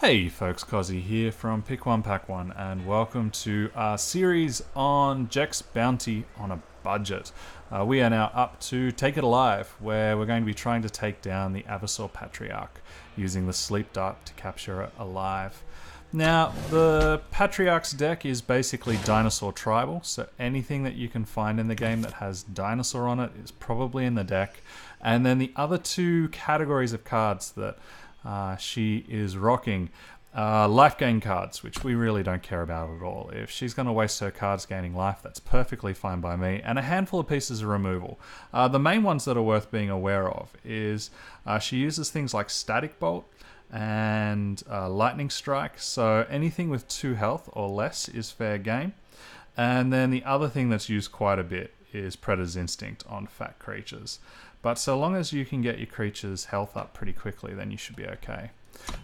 Hey folks, Kozzi here from Pick One Pack One, and welcome to our series on Jekk's Bounty on a Budget. We are now up to Take It Alive, where we're going to be trying to take down the Avasor Patriarch using the Sleep Dart to capture it alive. Now, the Patriarch's deck is basically dinosaur tribal, so anything that you can find in the game that has dinosaur on it is probably in the deck. And then the other two categories of cards that she is rocking life gain cards, which we really don't care about at all. If she's going to waste her cards gaining life, that's perfectly fine by me. And a handful of pieces of removal. The main ones that are worth being aware of is she uses things like Static Bolt and Lightning Strike. So anything with 2 health or less is fair game. And then the other thing that's used quite a bit is Predator's Instinct on fat creatures. But so long as you can get your creatures' health up pretty quickly, then you should be okay.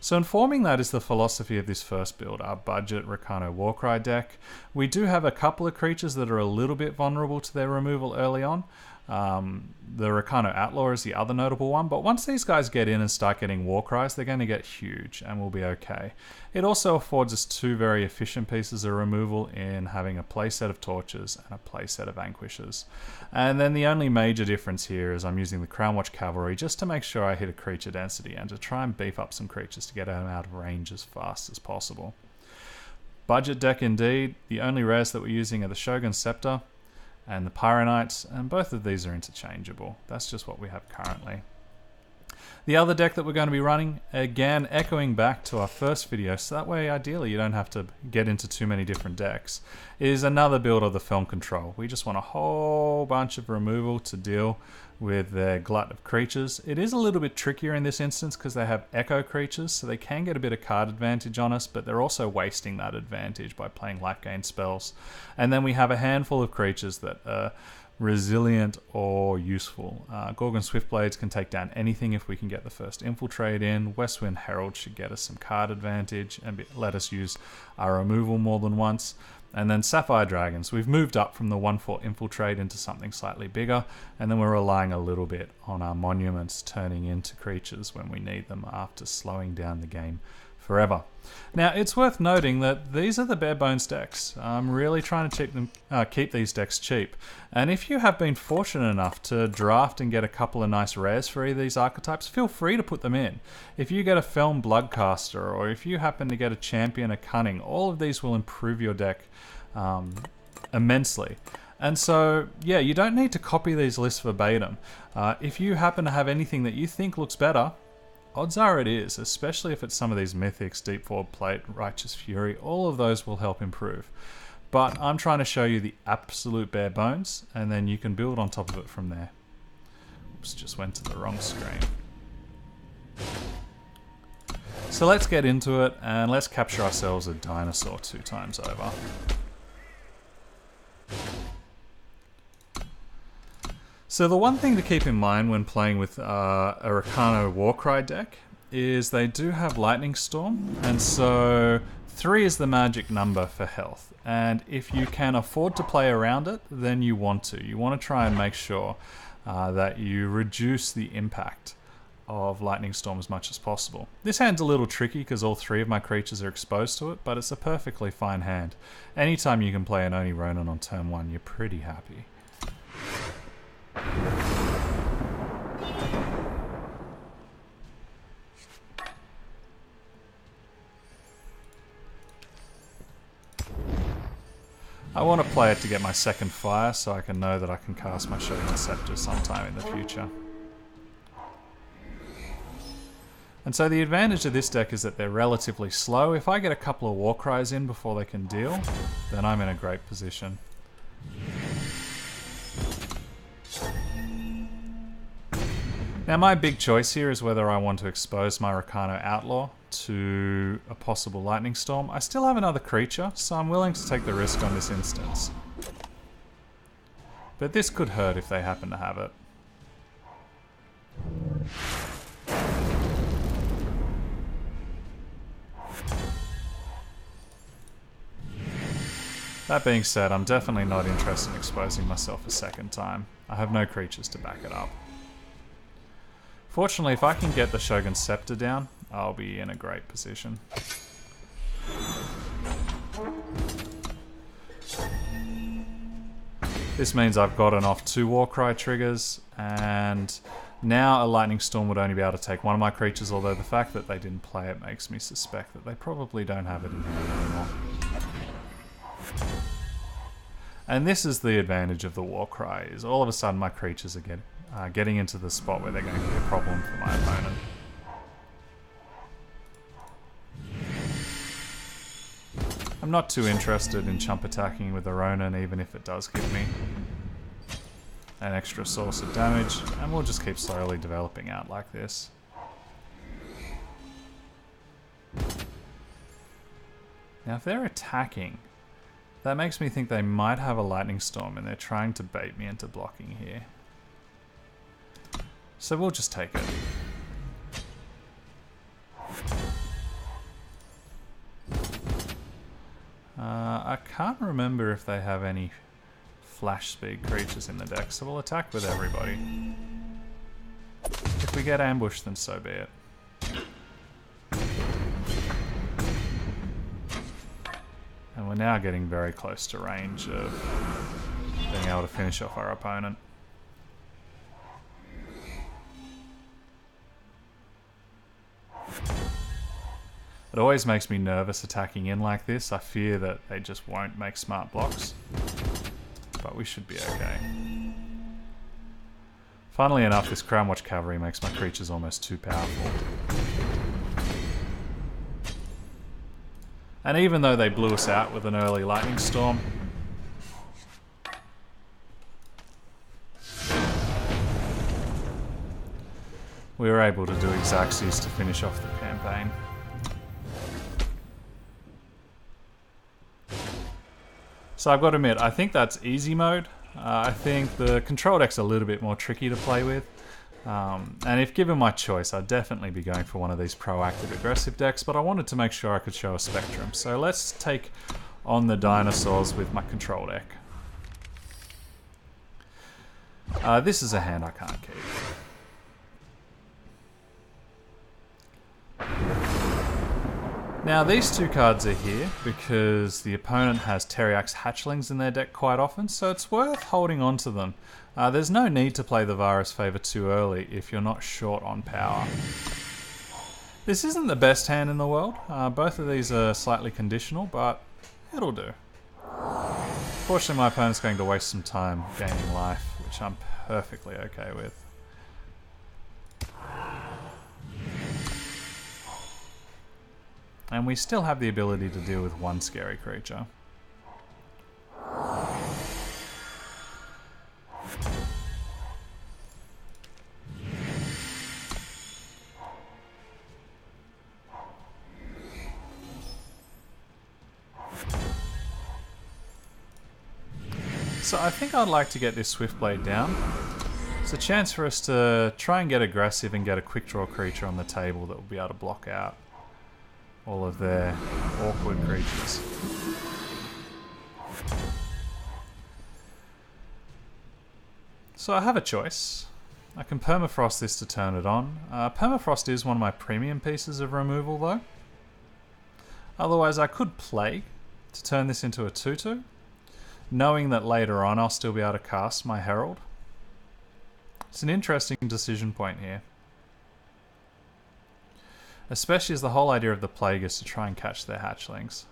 So informing that is the philosophy of this first build, our budget Rakano Warcry deck. We do have a couple of creatures that are a little bit vulnerable to their removal early on. The Rakano Outlaw is the other notable one, but once these guys get in and start getting Warcries, they're going to get huge and we'll be okay. It also affords us 2 very efficient pieces of removal in having a playset of Torches and a playset of Vanquishes. And then the only major difference here is I'm using the Crownwatch Cavalry just to make sure I hit a creature density and to try and beef up some creatures to get them out of range as fast as possible. Budget deck indeed. The only rares that we're using are the Shogun Scepter and the Pyroknight, and both of these are interchangeable. That's just what we have currently. The other deck that we're going to be running, again echoing back to our first video, so that way ideally you don't have to get into too many different decks, is another build of the Feln Control. We just want a whole bunch of removal to deal with their glut of creatures. It is a little bit trickier in this instance because they have echo creatures, so they can get a bit of card advantage on us, but they're also wasting that advantage by playing life gain spells. And then we have a handful of creatures that are resilient or useful. Gorgon Swiftblades can take down anything if we can get the first infiltrate in. Westwind Herald should get us some card advantage and let us use our removal more than once. And then Sapphire Dragons. We've moved up from the 1/4 infiltrate into something slightly bigger, and then we're relying a little bit on our monuments turning into creatures when we need them after slowing down the game forever. Now, it's worth noting that these are the bare bones decks. I'm really trying to keep these decks cheap. And if you have been fortunate enough to draft and get a couple of nice rares for either of these archetypes, feel free to put them in. If you get a Feln Bloodcaster, or if you happen to get a Champion of Cunning, all of these will improve your deck immensely. And so, yeah, you don't need to copy these lists verbatim. If you happen to have anything that you think looks better, odds are it is, especially if it's some of these mythics, Deep Forward Plate, Righteous Fury, all of those will help improve. But I'm trying to show you the absolute bare bones, and then you can build on top of it from there. Oops, just went to the wrong screen. So let's get into it, and let's capture ourselves a dinosaur 2 times over. So the one thing to keep in mind when playing with a Rakano Warcry deck is they do have Lightning Storm, and so 3 is the magic number for health. And if you can afford to play around it, then you want to. You want to try and make sure that you reduce the impact of Lightning Storm as much as possible. This hand's a little tricky because all 3 of my creatures are exposed to it, but it's a perfectly fine hand. Anytime you can play an Oni Ronin on turn 1, you're pretty happy. I want to play it to get my second fire so I can know that I can cast my Shogun Scepter sometime in the future. And so the advantage of this deck is that they're relatively slow. If I get a couple of Warcries in before they can deal, then I'm in a great position. Now my big choice here is whether I want to expose my Rakano Outlaw to a possible Lightning Storm. I still have another creature, so I'm willing to take the risk on this instance. But this could hurt if they happen to have it. That being said, I'm definitely not interested in exposing myself a second time. I have no creatures to back it up. Fortunately, if I can get the Shogun Scepter down, I'll be in a great position. This means I've gotten off 2 Warcry triggers, and now a Lightning Storm would only be able to take one of my creatures, although the fact that they didn't play it makes me suspect that they probably don't have it in hand anymore. And this is the advantage of the Warcry, is all of a sudden my creatures are getting into the spot where they're going to be a problem for my opponent. I'm not too interested in chump attacking with the Ronin, even if it does give me an extra source of damage, and we'll just keep slowly developing out like this. Now if they're attacking, that makes me think they might have a Lightning Storm and they're trying to bait me into blocking here. So we'll just take it. I can't remember if they have any flash speed creatures in the deck, so we'll attack with everybody. If we get ambushed, then so be it. And we're now getting very close to range of being able to finish off our opponent. It always makes me nervous attacking in like this. I fear that they just won't make smart blocks. But we should be okay. Funnily enough, this Crownwatch Cavalry makes my creatures almost too powerful. And even though they blew us out with an early Lightning Storm, we were able to do Xaxes to finish off the campaign. So I've got to admit, I think that's easy mode. I think the control deck's a little bit more tricky to play with. And if given my choice, I'd definitely be going for one of these proactive aggressive decks, but I wanted to make sure I could show a spectrum. So let's take on the dinosaurs with my control deck. This is a hand I can't keep. Now these two cards are here because the opponent has Teriax hatchlings in their deck quite often, so it's worth holding on to them. There's no need to play the Vara's Favor too early if you're not short on power. This isn't the best hand in the world. Both of these are slightly conditional, but it'll do. Fortunately, my opponent's going to waste some time gaining life, which I'm perfectly okay with. And we still have the ability to deal with one scary creature. So I think I'd like to get this Swiftblade down. It's a chance for us to try and get aggressive and get a quick draw creature on the table that will be able to block out all of their awkward creatures. So I have a choice. I can Permafrost this to turn it on. Permafrost is one of my premium pieces of removal though. Otherwise I could Plague to turn this into a 2/2, knowing that later on I'll still be able to cast my Herald. It's an interesting decision point here. Especially as the whole idea of the Plague is to try and catch their hatchlings.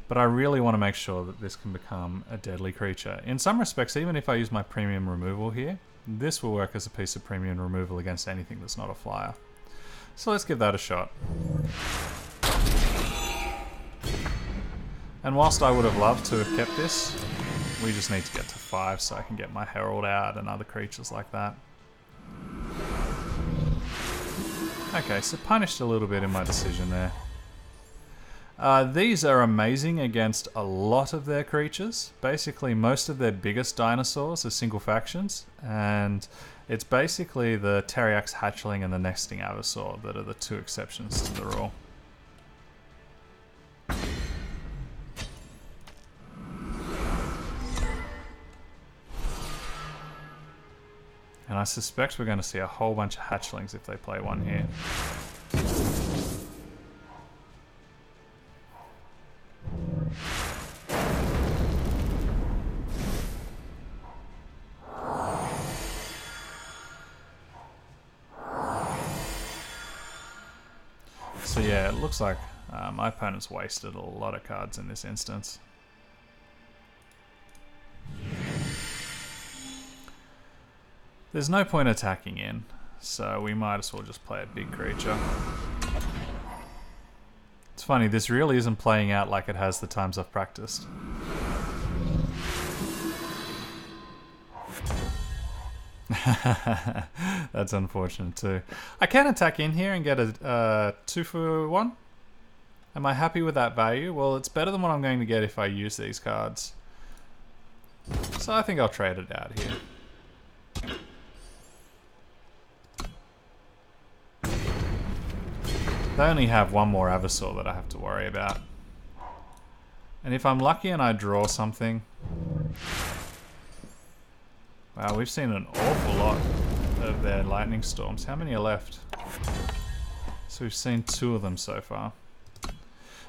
But I really want to make sure that this can become a deadly creature. In some respects, even if I use my premium removal here, this will work as a piece of premium removal against anything that's not a flyer. So let's give that a shot. And whilst I would have loved to have kept this, we just need to get to 5 so I can get my Herald out and other creatures like that. Okay, so punished a little bit in my decision there. These are amazing against a lot of their creatures. Basically, most of their biggest dinosaurs are single factions, and it's basically the Teriax hatchling and the nesting Avasaur that are the 2 exceptions to the rule. I suspect we're going to see a whole bunch of hatchlings if they play one here. So yeah, it looks like my opponent's wasted a lot of cards in this instance. There's no point attacking in, so we might as well just play a big creature. It's funny, this really isn't playing out like it has the times I've practiced. That's unfortunate too. I can attack in here and get a 2 for 1. Am I happy with that value? Well, it's better than what I'm going to get if I use these cards. So I think I'll trade it out here. They only have one more Avasor that I have to worry about. And if I'm lucky and I draw something... Wow, we've seen an awful lot of their lightning storms. How many are left? So we've seen 2 of them so far.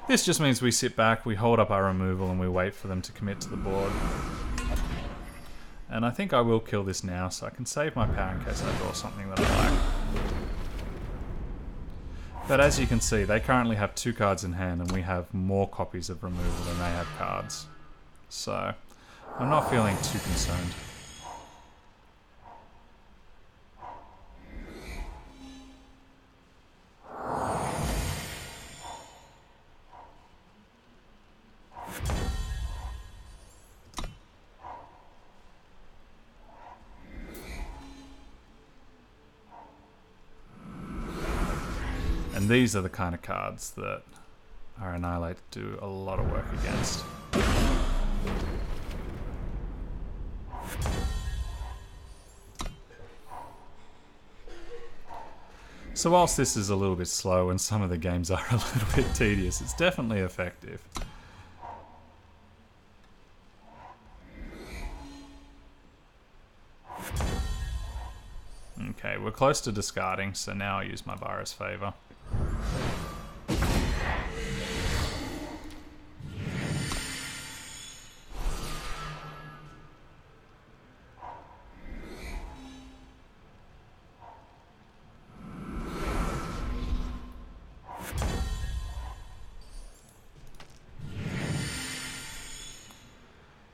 This just means we sit back, we hold up our removal, and we wait for them to commit to the board. And I think I will kill this now, so I can save my power in case I draw something that I like. But as you can see, they currently have 2 cards in hand, and we have more copies of removal than they have cards. So, I'm not feeling too concerned. And these are the kind of cards that our Annihilate do a lot of work against. So whilst this is a little bit slow and some of the games are a little bit tedious, it's definitely effective. Okay, we're close to discarding, so now I use my Vara's favor.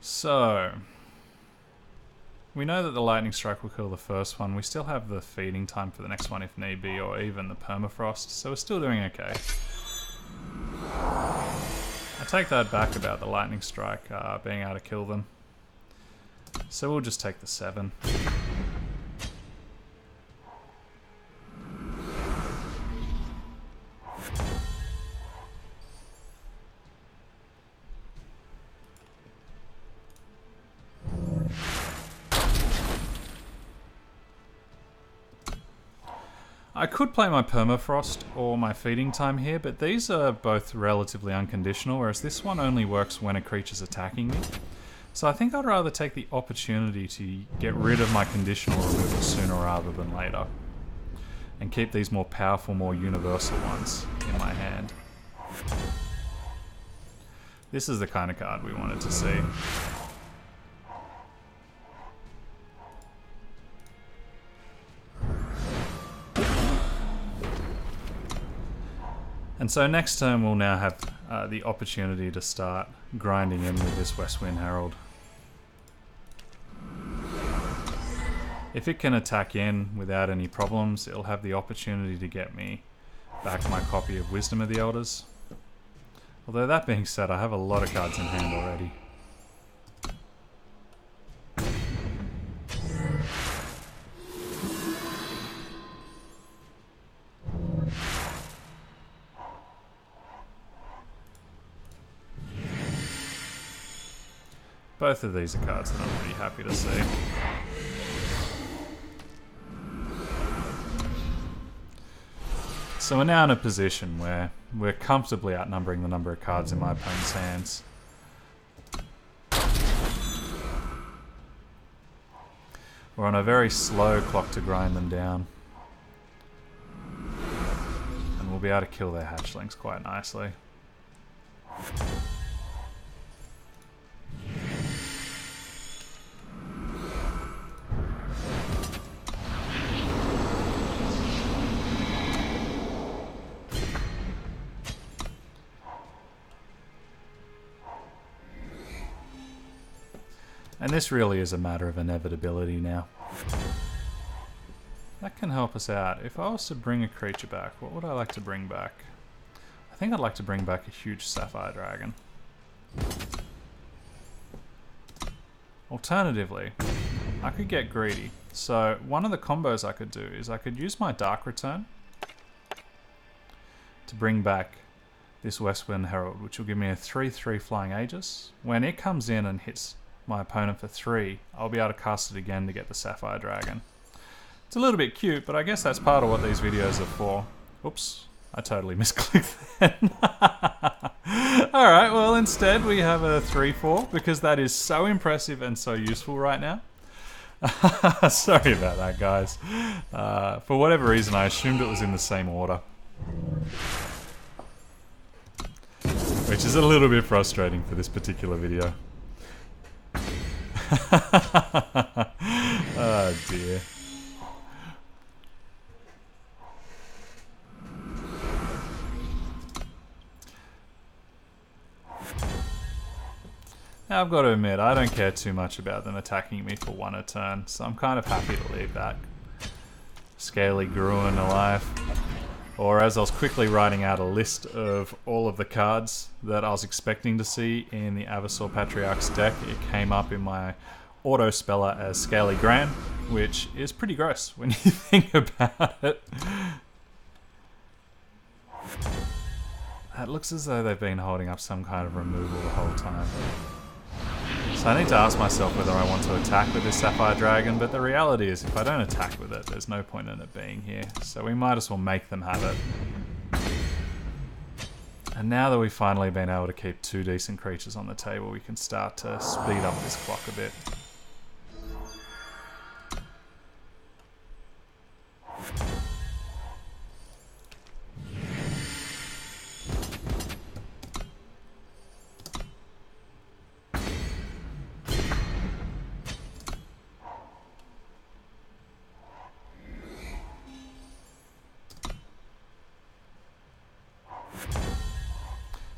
So, we know that the lightning strike will kill the first one. We still have the feeding time for the next one if need be, or even the permafrost, so we're still doing okay. I take that back about the lightning strike being able to kill them. So we'll just take the 7. I could play my Permafrost or my Feeding Time here, but these are both relatively unconditional, whereas this one only works when a creature's attacking me. So I think I'd rather take the opportunity to get rid of my conditional removal sooner rather than later, and keep these more powerful, more universal ones in my hand. This is the kind of card we wanted to see. And so next turn we'll now have the opportunity to start grinding in with this West Wind Herald. If it can attack in without any problems, it'll have the opportunity to get me back my copy of Wisdom of the Elders. Although that being said, I have a lot of cards in hand already. Both of these are cards that I'm pretty happy to see. So we're now in a position where we're comfortably outnumbering the number of cards in my opponent's hands. We're on a very slow clock to grind them down. And we'll be able to kill their hatchlings quite nicely. And this really is a matter of inevitability now. That can help us out. If I was to bring a creature back, what would I like to bring back? I think I'd like to bring back a huge sapphire dragon. Alternatively, I could get greedy. So one of the combos I could do is I could use my Dark Return to bring back this Westwind Herald, which will give me a 3/3 Flying Aegis. When it comes in and hits my opponent for 3, I'll be able to cast it again to get the Sapphire Dragon. It's a little bit cute, but I guess that's part of what these videos are for. Oops, I totally misclicked then. Alright, well instead we have a 3/4 because that is so impressive and so useful right now. Sorry about that, guys. For whatever reason, I assumed it was in the same order. Which is a little bit frustrating for this particular video. Oh dear. Now I've got to admit, I don't care too much about them attacking me for 1 a turn, so I'm kind of happy to leave that Scaly Gruin alive. Or as I was quickly writing out a list of all of the cards that I was expecting to see in the Abyssal Patriarch's deck, it came up in my auto speller as Scaly Gran, which is pretty gross when you think about it. That looks as though they've been holding up some kind of removal the whole time. So I need to ask myself whether I want to attack with this Sapphire Dragon, but the reality is if I don't attack with it, there's no point in it being here. So we might as well make them have it. And now that we've finally been able to keep 2 decent creatures on the table, we can start to speed up this clock a bit.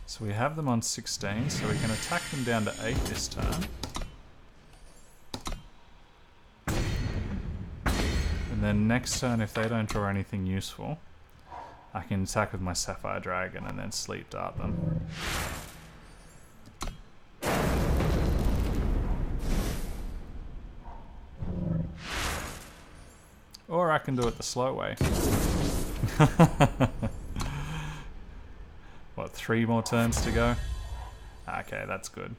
So we have them on 16, so we can attack them down to 8 this turn. And then next turn, if they don't draw anything useful, I can attack with my Sapphire Dragon and then Sleep Dart them. Or I can do it the slow way. What, 3 more turns to go? Okay, that's good.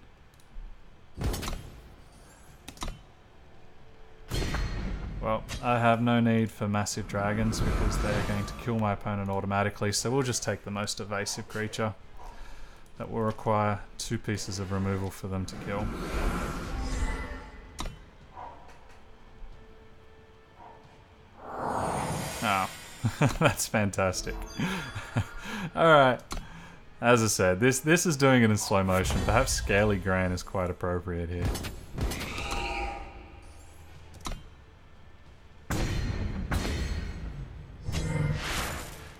Well, I have no need for massive dragons because they're going to kill my opponent automatically, so we'll just take the most evasive creature. That will require 2 pieces of removal for them to kill. Oh, that's fantastic. Alright. As I said, this is doing it in slow motion. Perhaps Scaly Gran is quite appropriate here.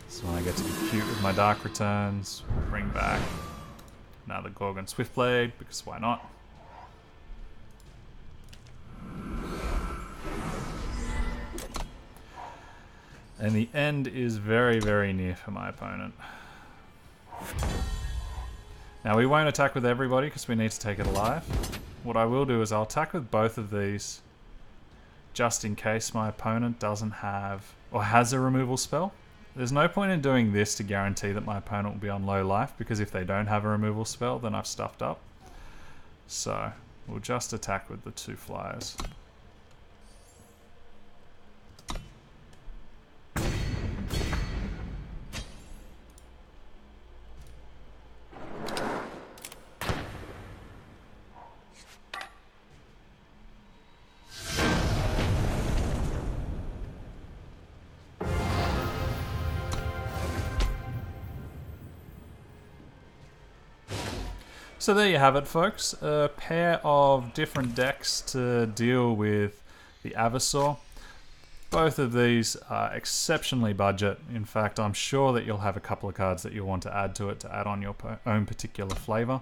So when I get to be cute with my Dark Returns, we'll bring back another Gorgon Swiftblade, because why not? And the end is very, very near for my opponent. Now we won't attack with everybody because we need to take it alive. What I will do is I'll attack with both of these just in case my opponent doesn't have or has a removal spell. There's no point in doing this to guarantee that my opponent will be on low life, because if they don't have a removal spell then I've stuffed up. So we'll just attack with the 2 flyers. So there you have it, folks. A pair of different decks to deal with the Avasor. Both of these are exceptionally budget. In fact, I'm sure that you'll have a couple of cards that you'll want to add to it to add on your own particular flavor.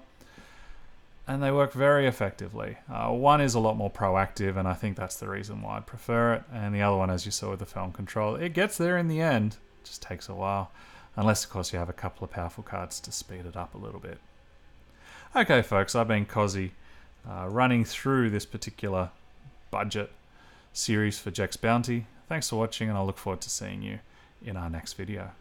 And they work very effectively. One is a lot more proactive, and I think that's the reason why I'd prefer it. And the other one, as you saw with the Feln Control, it gets there in the end. It just takes a while. Unless, of course, you have a couple of powerful cards to speed it up a little bit. Okay, folks, I've been Kozzi, running through this particular budget series for Jekk's Bounty. Thanks for watching, and I look forward to seeing you in our next video.